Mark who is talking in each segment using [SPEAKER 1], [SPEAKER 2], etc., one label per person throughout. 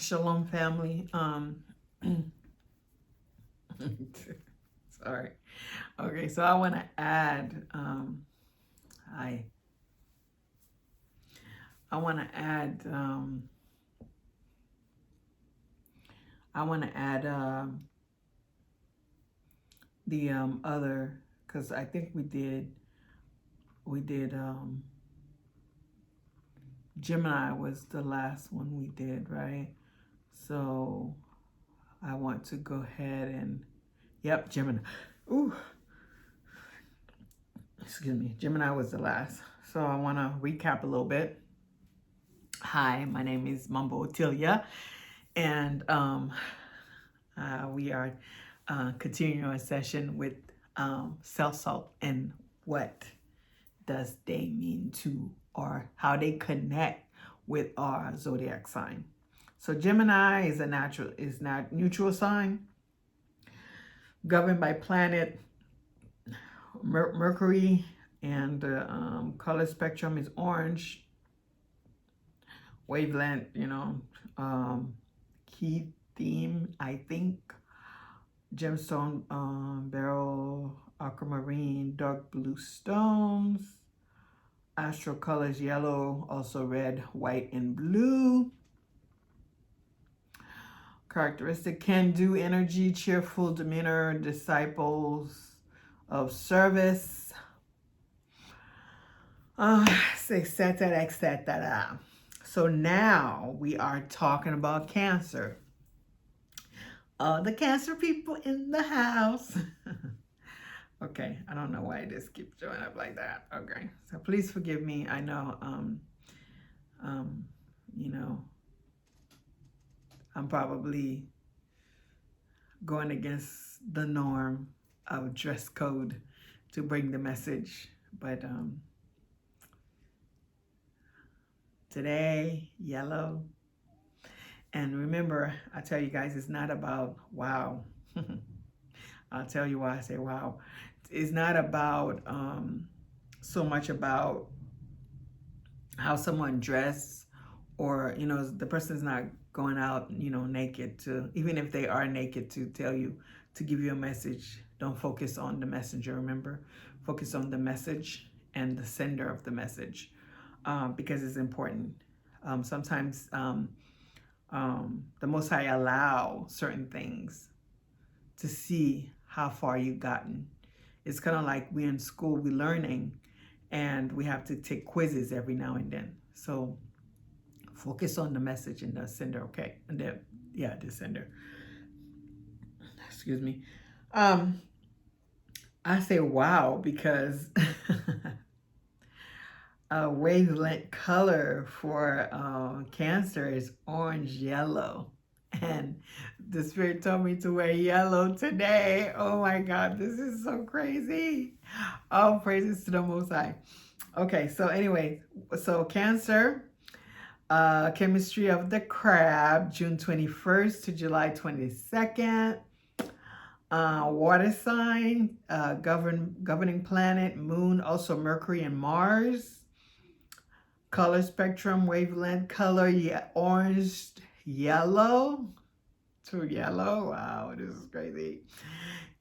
[SPEAKER 1] Shalom family. Sorry. Okay, so I want to add I want to add the other, because I think we did Gemini was the last one we did, right? So I want to go ahead and yep, Gemini. Ooh, excuse me. Gemini was the last. So I want to recap a little bit. Hi, my name is Mambootilia, and we are continuing our session with self-salt and what does they mean to, or how they connect with our zodiac sign. So Gemini is not neutral sign, governed by planet Mercury, and the color spectrum is orange. Wavelength, key theme, I think, gemstone, beryl, aquamarine, dark blue stones. Astral colors yellow, also red, white, and blue. Characteristic: can-do energy, cheerful demeanor, disciples of service, etc., etc. So now we are talking about Cancer. The Cancer people in the house. Okay, I don't know why this keeps showing up like that. Okay, so please forgive me. I know, I'm probably going against the norm of dress code to bring the message, but today, yellow. And remember, I tell you guys, it's not about wow. I'll tell you why I say wow. It's not about so much about how someone dressed, or the person's not going out naked, to, even if they are naked, to tell you, to give you a message. Don't focus on the messenger. Remember, focus on the message and the sender of the message, because it's important. Sometimes the Most High allow certain things to see how far you've gotten. It's kind of like we're in school, we're learning, and we have to take quizzes every now and then. So focus on the message and the sender, okay? And the sender. Excuse me. I say wow because a wavelength color for Cancer is orange yellow. And the Spirit told me to wear yellow today. Oh my God, this is so crazy. All praises to the Most High. Okay, so anyway, so Cancer, chemistry of the crab, June 21st to July 22nd. Water sign, governing planet, moon, also Mercury and Mars. Color spectrum, wavelength color, orange, yellow, to yellow. Wow, this is crazy.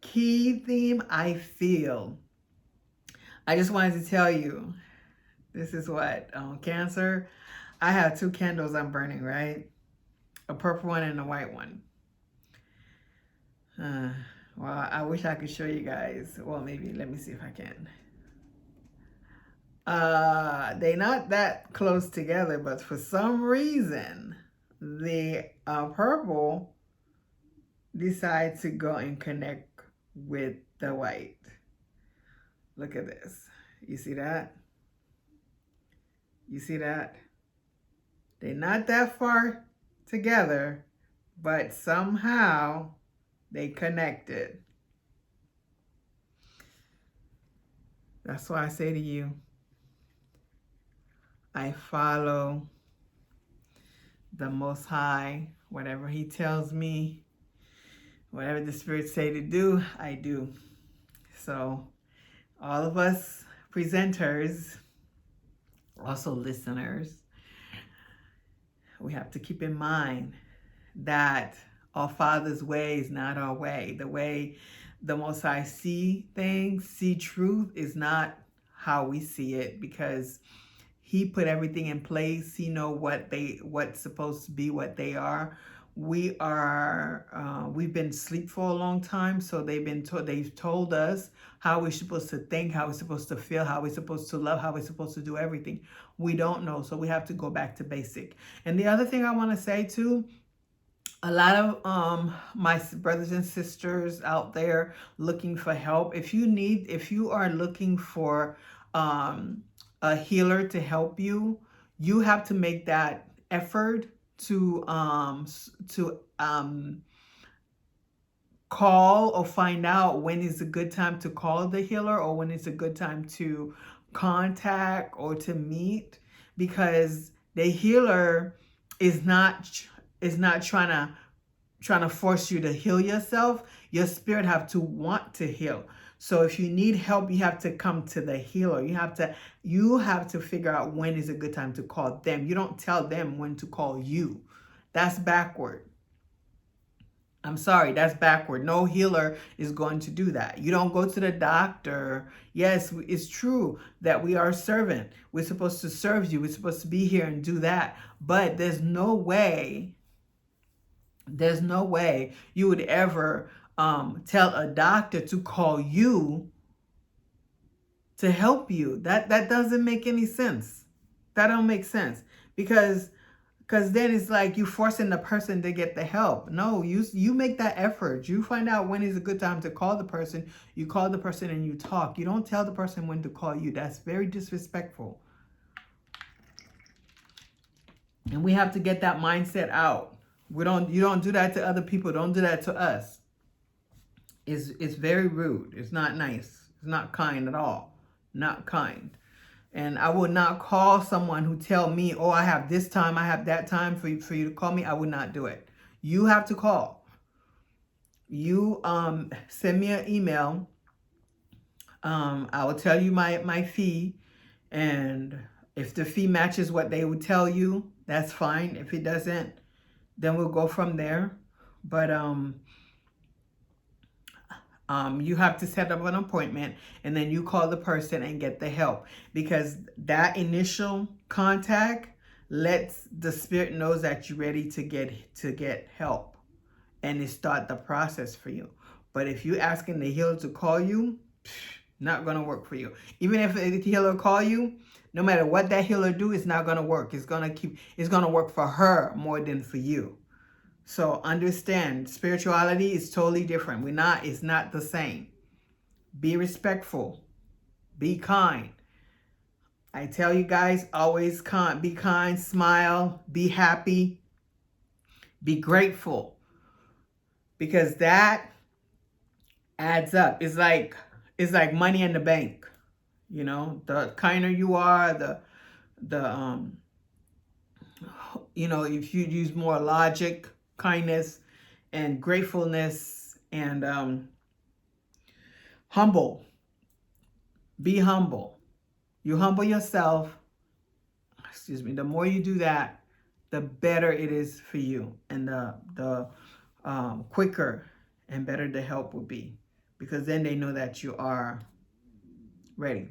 [SPEAKER 1] Key theme, I feel. I just wanted to tell you, this is what, Cancer, I have 2 candles I'm burning, right? A purple one and a white one. Well, I wish I could show you guys. Well, maybe, let me see if I can. They're not that close together, but for some reason, the purple decides to go and connect with the white. Look at this. You see that? You see that? They're not that far together, but somehow they connected. That's why I say to you, I follow the Most High. Whatever He tells me, whatever the Spirit say to do, I do. So all of us presenters, also listeners, we have to keep in mind that our Father's way is not our way. The way the Most High see things, see truth, is not how we see it, because He put everything in place. He know what's supposed to be, what they are. We've been asleep for a long time, so they've told us how we're supposed to think, how we're supposed to feel, how we're supposed to love, how we're supposed to do everything. We don't know, so we have to go back to basic. And the other thing I want to say too, a lot of my brothers and sisters out there looking for help, if you are looking for a healer to help you, you have to make that effort to call or find out when is a good time to call the healer, or when it's a good time to contact or to meet, because the healer is not trying to force you to heal yourself. Your spirit have to want to heal. So if you need help, you have to come to the healer. You have to figure out when is a good time to call them. You don't tell them when to call you. That's backward. I'm sorry, that's backward. No healer is going to do that. You don't go to the doctor. Yes, it's true that we are a servant. We're supposed to serve you. We're supposed to be here and do that. But there's no way you would ever tell a doctor to call you to help you. That doesn't make any sense. That don't make sense, because then it's like you forcing the person to get the help. No, you make that effort. You find out when is a good time to call the person. You call the person and you talk. You don't tell the person when to call you. That's very disrespectful. And we have to get that mindset out. You don't do that to other people. Don't do that to us. It's very rude. It's not nice. It's not kind at all. Not kind. And I would not call someone who tell me, oh, I have this time, I have that time for you to call me. I would not do it. You have to call. You send me an email. I will tell you my fee. And if the fee matches what they would tell you, that's fine. If it doesn't, then we'll go from there. But you have to set up an appointment, and then you call the person and get the help, because that initial contact lets the spirit knows that you're ready to get help, and it start the process for you. But if you're asking the healer to call you, not gonna work for you. Even if the healer call you, no matter what that healer do, it's not gonna work. It's gonna work for her more than for you. So understand, spirituality is totally different. It's not the same. Be respectful. Be kind. I tell you guys, always be kind, smile, be happy, be grateful. Because that adds up. It's like money in the bank. You know, the kinder you are, if you use more logic, kindness, and gratefulness, and humble. Be humble. You humble yourself. The more you do that, the better it is for you, and the quicker and better the help will be, because then they know that you are ready.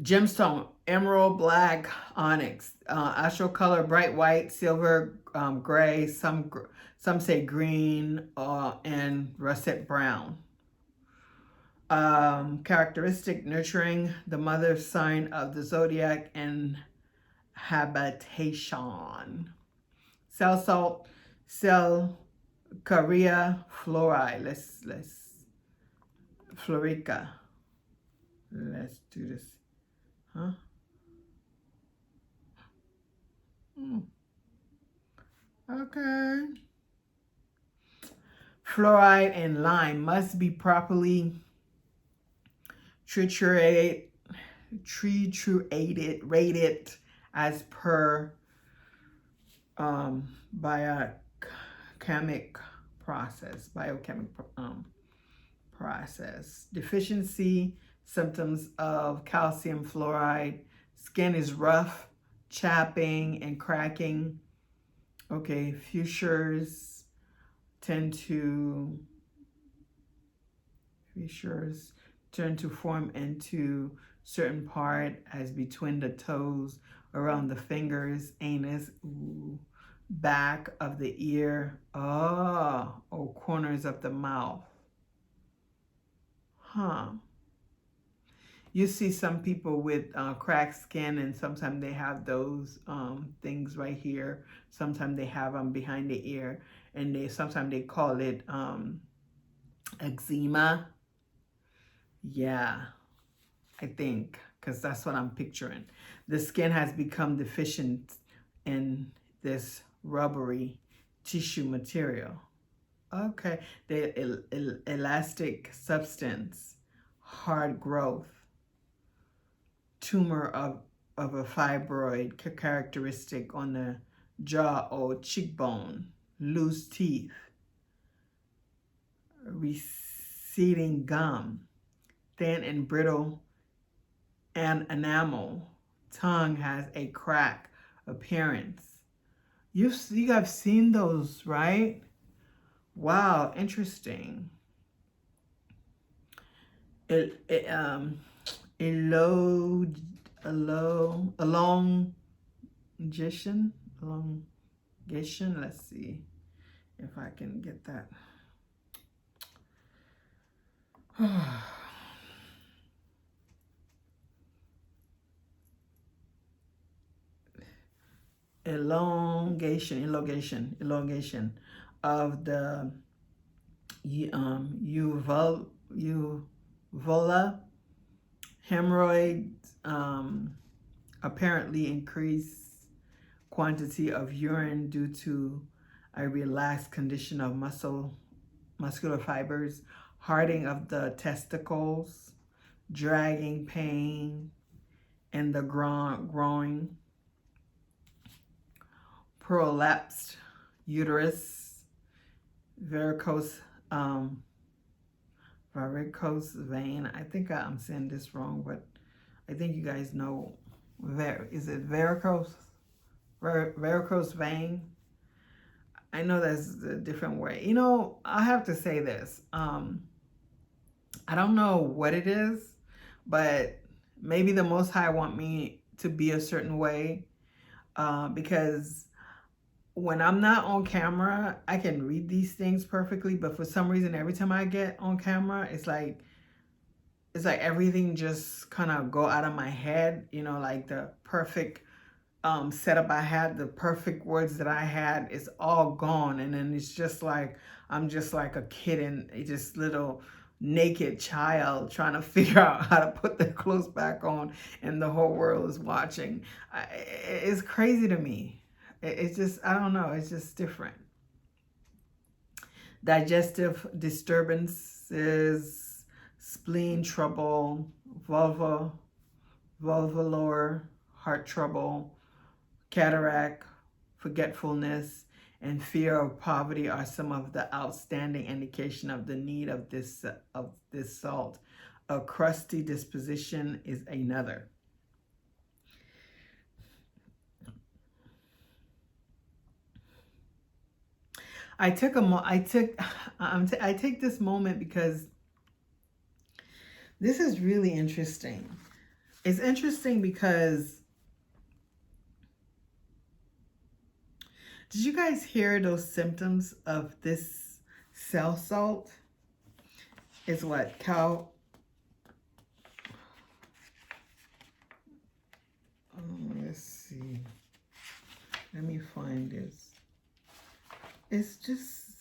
[SPEAKER 1] Gemstone, emerald, black, onyx, astral color, bright white, silver, gray, some say green, and russet brown. Characteristic, nurturing, the mother sign of the zodiac, and habitation. Cell salt, cell Caria fluoride. Let's Florica. Let's do this. Huh? Okay. Fluoride and lime must be properly triturated, rated as per biochemic process. Deficiency symptoms of calcium fluoride. Skin is rough, chapping, and cracking. Okay, fissures tend to form into certain part as between the toes, around the fingers, anus, ooh, back of the ear, or corners of the mouth. You see some people with cracked skin, and sometimes they have those things right here. Sometimes they have them behind the ear, and sometimes they call it eczema. Yeah, I think, because that's what I'm picturing. The skin has become deficient in this rubbery tissue material. Okay, the elastic substance, hard growth, tumor of a fibroid characteristic on the jaw or cheekbone, loose teeth, receding gum, thin and brittle and enamel, tongue has a crack appearance. You have seen those, right? Wow, interesting. Elongation. Let's see if I can get that. Elongation of the uvula, hemorrhoids, apparently increased quantity of urine due to a relaxed condition of muscular fibers, hardening of the testicles, dragging pain in the groin, prolapsed uterus, varicose vein. I think I'm saying this wrong, but I think you guys know. Is it varicose vein? I know that's a different way. You know, I have to say this. I don't know what it is, but maybe the Most High want me to be a certain way, because when I'm not on camera, I can read these things perfectly, but for some reason, every time I get on camera, it's like everything just kind of go out of my head, you know, like the perfect setup I had, the perfect words that I had, it's all gone. And then it's just like, I'm just like a kid and just little naked child trying to figure out how to put their clothes back on, and the whole world is watching. It's crazy to me. It's just, I don't know, it's just different. Digestive disturbances, spleen trouble, vulvar, heart trouble, cataract, forgetfulness, and fear of poverty are some of the outstanding indication of the need of this salt. A crusty disposition is another. I take this moment because this is really interesting. It's interesting because, did you guys hear those symptoms of this cell salt? It's what? Let's see. Let me find this. It's just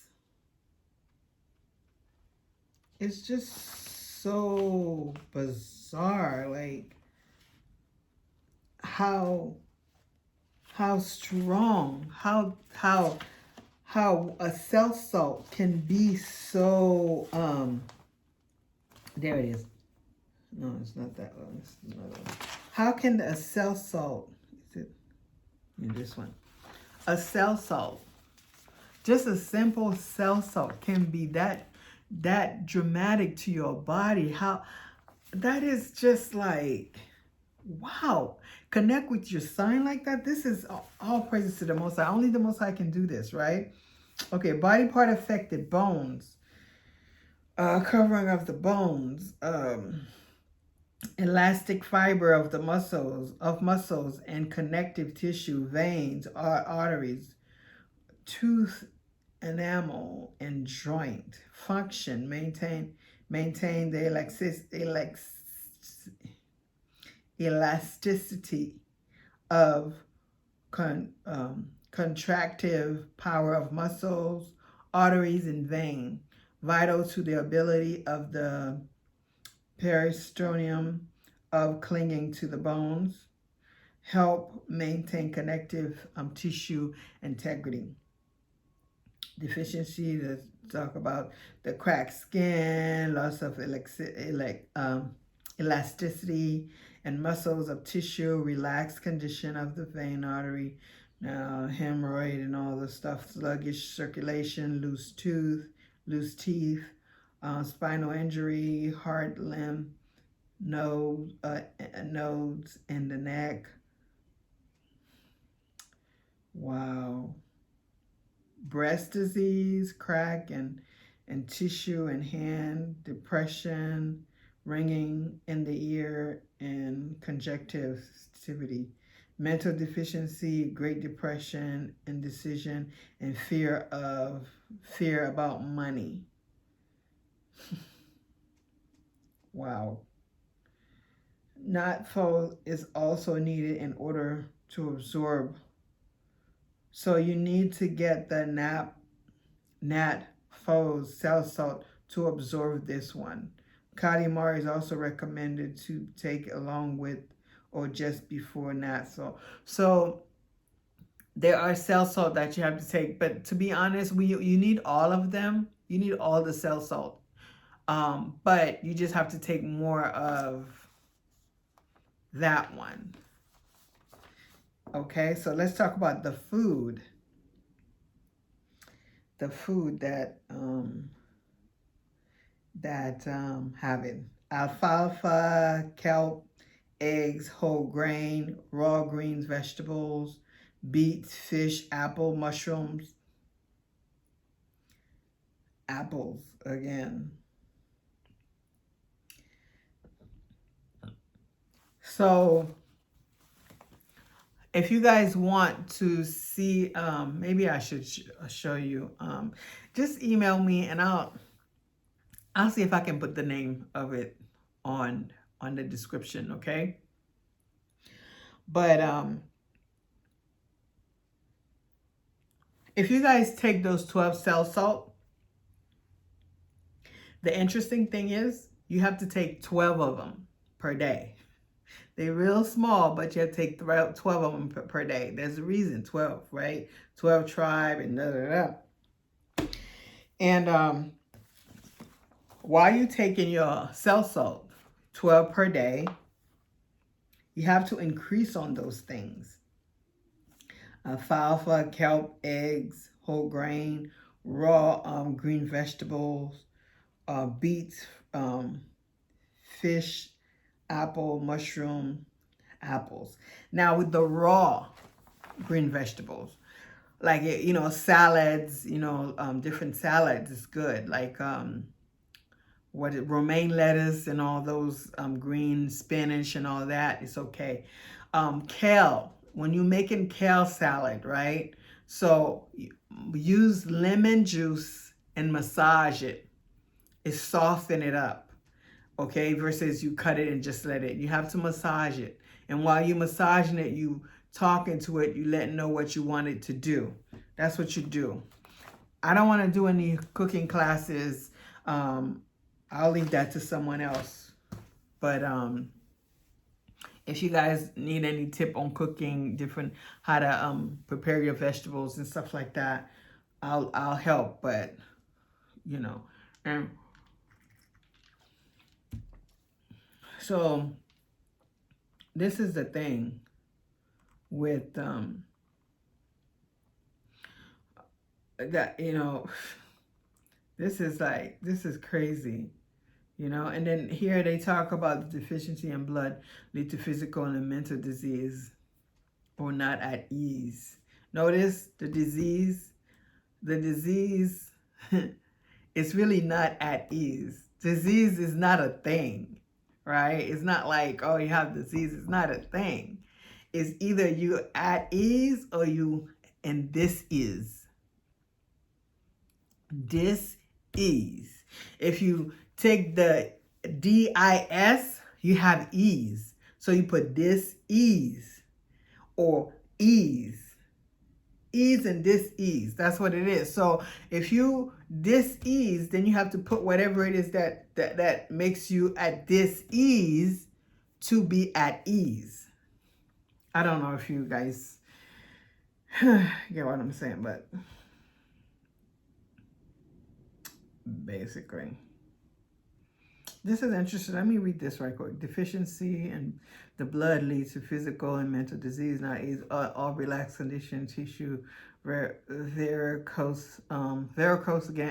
[SPEAKER 1] so bizarre, like how strong, how a cell salt can be so, there it is. No, it's not that one. It's another one. How can a cell salt, is it this one? A cell salt, just a simple cell salt, can be that dramatic to your body. How that is just like, Wow. Connect with your sign like that. This is all praises to the Most High. Only the Most High can do this, right? Okay, body part affected, bones, covering of the bones, elastic fiber of the muscles and connective tissue, veins, arteries, tooth, enamel, and joint function, maintain the elasticity of contractive power of muscles, arteries, and vein, vital to the ability of the periosteum of clinging to the bones, help maintain connective tissue integrity. Deficiency, let's talk about the cracked skin, loss of elasticity and muscles of tissue, relaxed condition of the vein, artery, hemorrhoid and all the stuff, sluggish circulation, loose teeth, spinal injury, heart, limb, nodes in the neck. Wow. Breast disease, crack and tissue and hand, depression, ringing in the ear, and conjunctivity. Mental deficiency, Great Depression, indecision, and fear about money. Wow. NATFO is also needed in order to absorb. So you need to get the NATFO cell salt to absorb this one. Kalimar is also recommended to take along with or just before NATFO. So there are cell salt that you have to take, but to be honest, you need all of them. You need all the cell salt. But you just have to take more of that one. Okay, so let's talk about the food. The food that have it. Alfalfa, kelp, eggs, whole grain, raw greens, vegetables, beets, fish, apple, mushrooms, apples again. So if you guys want to see, maybe I should show you. Just email me and I'll see if I can put the name of it on the description, okay? But if you guys take those 12 cell salt, the interesting thing is you have to take 12 of them per day. They're real small, but you have to take 12 of them per day. There's a reason, 12, right? 12 tribe and da-da-da. And while you're taking your cell salt, 12 per day, you have to increase on those things. Alfalfa, kelp, eggs, whole grain, raw green vegetables, beets, fish, apple, mushroom, apples. Now with the raw green vegetables, like, salads, different salads is good. Like romaine lettuce and all those green spinach and all that, it's okay. Kale, when you're making kale salad, right? So use lemon juice and massage it. Soften it up, okay? Versus you cut it and just let it. You have to massage it. And while you're massaging it, you talking to it, you let it know what you want it to do. That's what you do. I don't want to do any cooking classes. I'll leave that to someone else. But if you guys need any tip on cooking, how to prepare your vegetables and stuff like that, I'll help. But and so this is the thing with that, this is crazy, And then here they talk about the deficiency in blood lead to physical and mental disease or not at ease. Notice the disease it's really not at ease. Disease is not a thing, right? It's not like, oh, you have disease. It's not a thing. It's either you at ease or you and dis-ease. Dis-ease. If you take the D-I-S, you have ease. So you put dis-ease or ease. Ease and dis-ease. That's what it is. So if you dis-ease, then you have to put whatever it is that makes you at dis-ease to be at ease. I don't know if you guys get what I'm saying, but basically. This is interesting. Let me read this right quick. Deficiency in the blood leads to physical and mental disease, not ease. All relaxed condition, tissue, varicose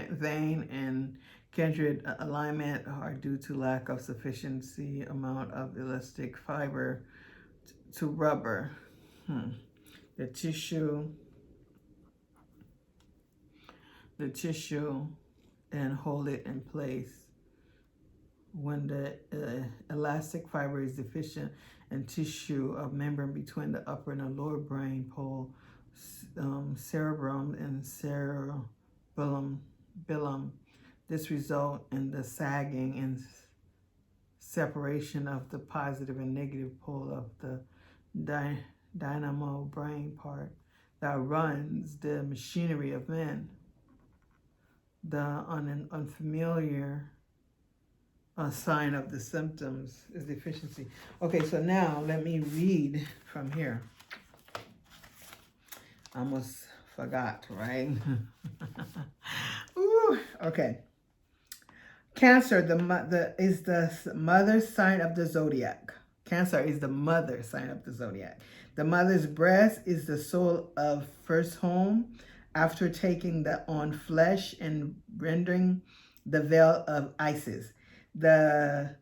[SPEAKER 1] vein, and kindred alignment are due to lack of sufficiency amount of elastic fiber to rubber. The tissue and hold it in place. When the elastic fiber is deficient and tissue of membrane between the upper and the lower brain pole, cerebrum and cerebellum, this result in the sagging and separation of the positive and negative pole of the dynamo brain part that runs the machinery of men. The unfamiliar a sign of the symptoms is deficiency. Okay, so now let me read from here. I almost forgot, right? Ooh, okay. Cancer is the mother sign of the zodiac. Cancer is the mother sign of the zodiac. The mother's breast is the soul of first home after taking on flesh and rendering the veil of Isis. The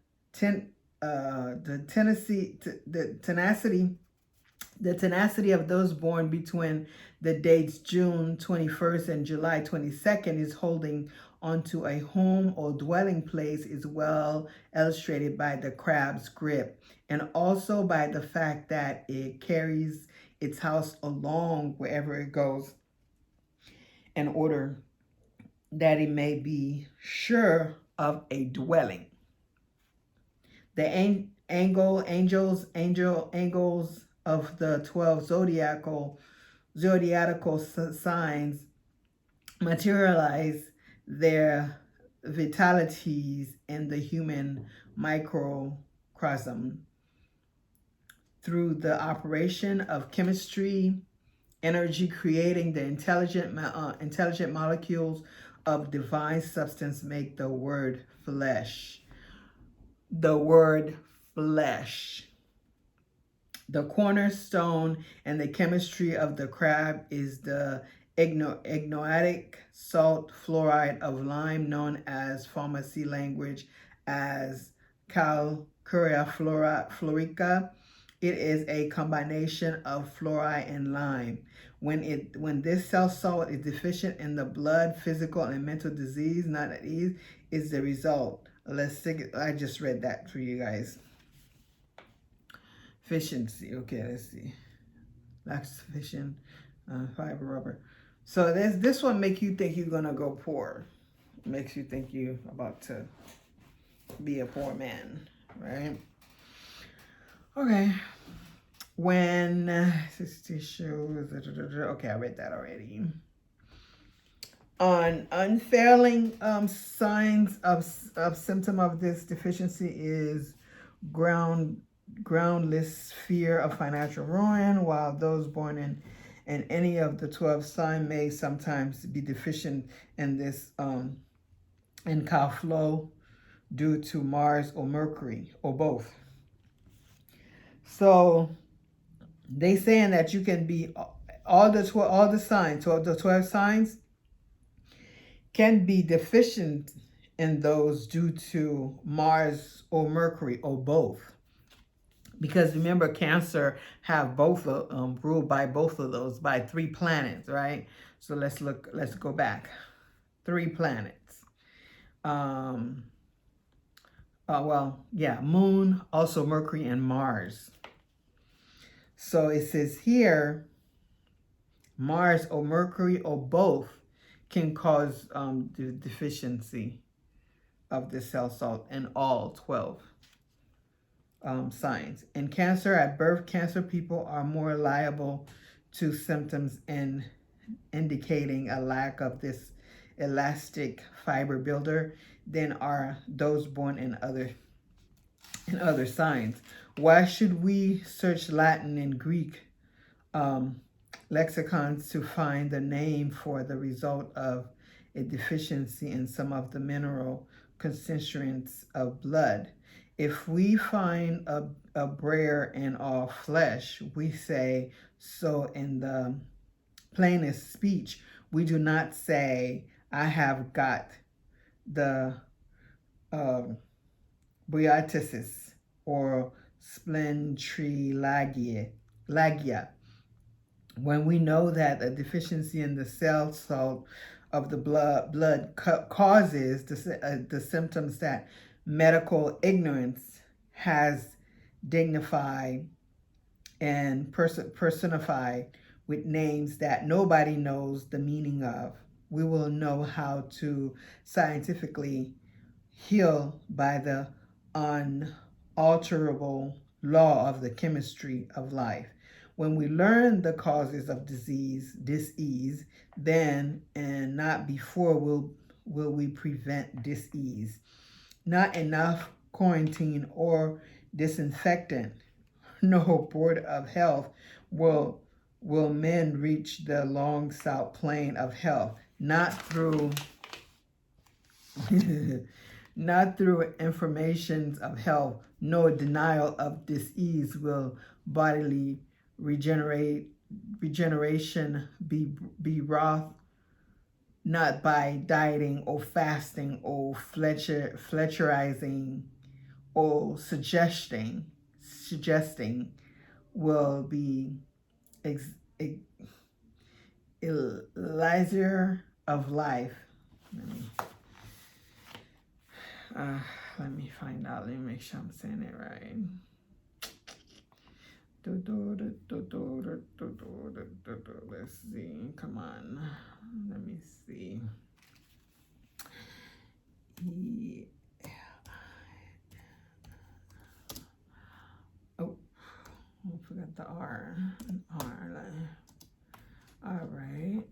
[SPEAKER 1] tenacity of those born between the dates June 21st and July 22nd is holding onto a home or dwelling place is well illustrated by the crab's grip and also by the fact that it carries its house along wherever it goes in order that it may be sure of a dwelling. The angels of the 12 zodiacal signs materialize their vitalities in the human microcosm through the operation of chemistry, energy creating the intelligent molecules of divine substance make the word flesh. The word flesh. The cornerstone and the chemistry of the crab is the ignotic salt fluoride of lime, known as pharmacy language as Calc Flour. It is a combination of fluoride and lime. When this cell salt is deficient in the blood, physical and mental disease, not at ease, is the result. Let's take it. I just read that for you guys. Efficiency. Okay, let's see. Lack sufficient fiber rubber. So this one make you think you're gonna go poor. Makes you think you're about to be a poor man, right? Okay. When tissue. Okay, I read that already. On unfailing signs of symptom of this deficiency is groundless fear of financial ruin, while those born in any of the 12 signs may sometimes be deficient in this in Calc Flour due to Mars or Mercury or both. So they saying that you can be all the 12 signs can be deficient in those due to Mars or Mercury or both. Because remember, Cancer have both ruled by both of those, by 3 planets, right? So let's go back. 3 planets. Moon, also Mercury and Mars. So it says here, Mars or Mercury or both can cause the deficiency of the cell salt in all 12 signs. In Cancer, at birth, Cancer people are more liable to symptoms indicating a lack of this elastic fiber builder than are those born in other signs. Why should we search Latin and Greek lexicons to find the name for the result of a deficiency in some of the mineral constituents of blood? If we find a brayer in all flesh, we say so in the plainest speech. We do not say, I have got the Briatisis or Splentrilagia. When we know that a deficiency in the cell salt of the blood causes the symptoms that medical ignorance has dignified and personified with names that nobody knows the meaning of, we will know how to scientifically heal by the unalterable law of the chemistry of life. When we learn the causes of disease, then and not before will we prevent disease. Not enough quarantine or disinfectant, no board of health will men reach the long south plane of health, not through not through informations of health, no denial of disease will bodily regeneration be wrought, not by dieting or fasting or Fletcherizing or suggesting will be elixir of life. Let me find out. Let me make sure I'm saying it right. Let's see. Come on. Let me see. Oh, I forgot the R. All right.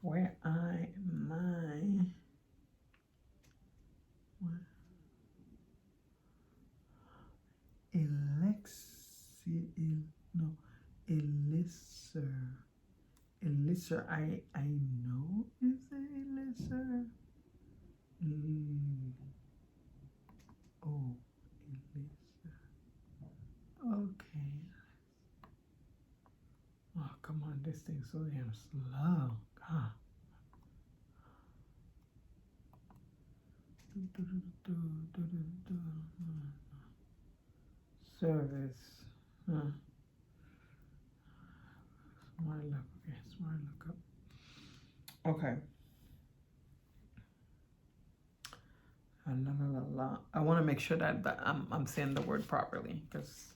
[SPEAKER 1] Where am I? Elixir. I know. Is it elixir? Oh, elixir. Okay. Oh, come on. This thing's so damn slow. God. Service. Smart look. Okay, smart look up. Okay. I want to make sure that I'm saying the word properly, because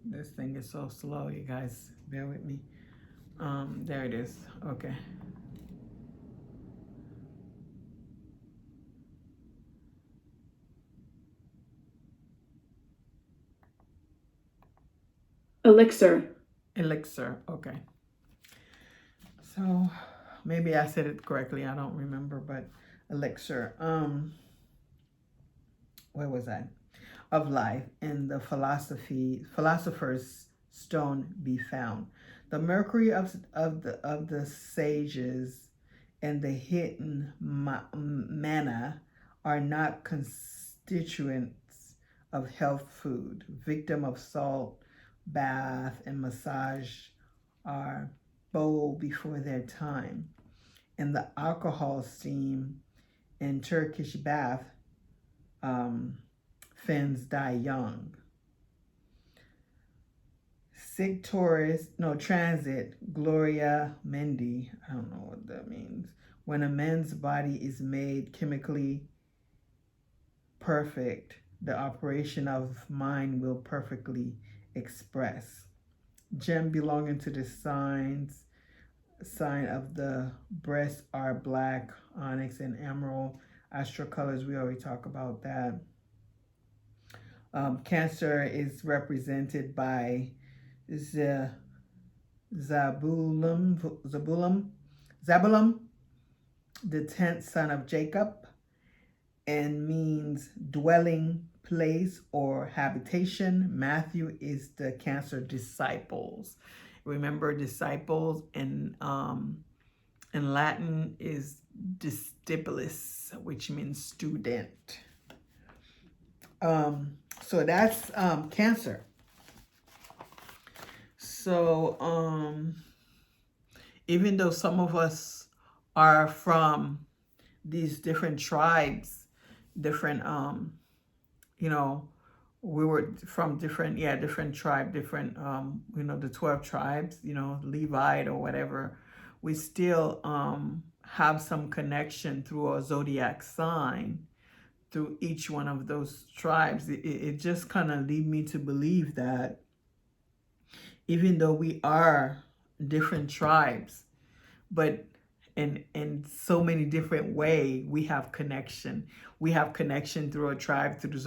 [SPEAKER 1] this thing is so slow, you guys. Bear with me. There it is. Okay.
[SPEAKER 2] Elixir.
[SPEAKER 1] Okay. So maybe I said it correctly. I don't remember, but elixir. Where was I? of life in the philosopher's stone be found. The mercury of the sages and the hidden manna are not constituents of health food. Victim of salt, bath, and massage are bold before their time. And the alcohol steam and Turkish bath, fins die young. Sic tourist, no, transit, Gloria Mendy, I don't know what that means. When a man's body is made chemically perfect, the operation of mind will perfectly express. Gem belonging to the sign of the breast are black, onyx, and emerald. Astral colors, we already talked about that. Cancer is represented by Zabulon, the 10th son of Jacob, and means dwelling place or habitation. Matthew is the Cancer disciples. Remember, disciples in Latin is discipulis, which means student. So that's Cancer. So even though some of us are from these different tribes, different we were from different tribe, different the 12 tribes, Levite or whatever, we still have some connection through a zodiac sign through each one of those tribes. It just kind of lead me to believe that even though we are different tribes, but in so many different ways, we have connection. We have connection through a tribe, through the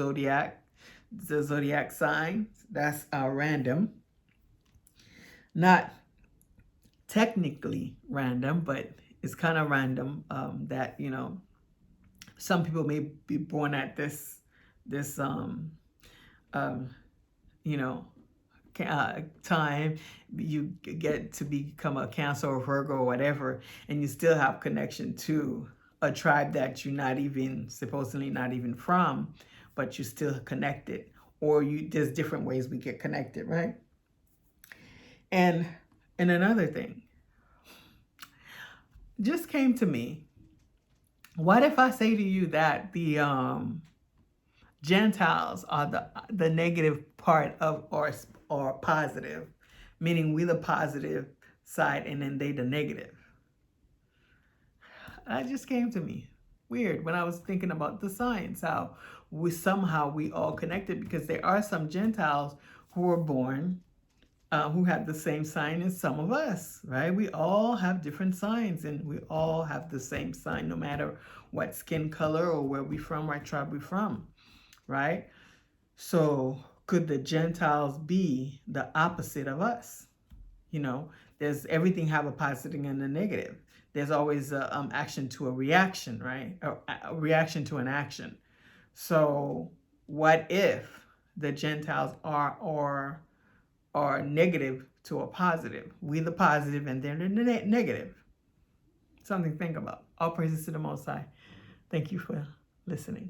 [SPEAKER 1] zodiac sign. That's random. Not technically random, but it's kind of random that, some people may be born at this time, you get to become a Cancer or Virgo or whatever, and you still have connection to a tribe that you're supposedly not even from, but you're still connected. Or there's different ways we get connected, right? And another thing just came to me. What if I say to you that the Gentiles are the negative part of or positive, meaning we the positive side and then they the negative? That just came to me. Weird, when I was thinking about the science, how we all connected, because there are some Gentiles who were born who have the same sign as some of us, right? We all have different signs, and we all have the same sign, no matter what skin color or where we from, what tribe we from, right? So could the Gentiles be the opposite of us? There's everything have a positive and a negative. There's always a action to a reaction, right? A reaction to an action. So what if the Gentiles are negative to a positive? We the positive and they're the negative. Something to think about. All praises to the Most High. Thank you for listening.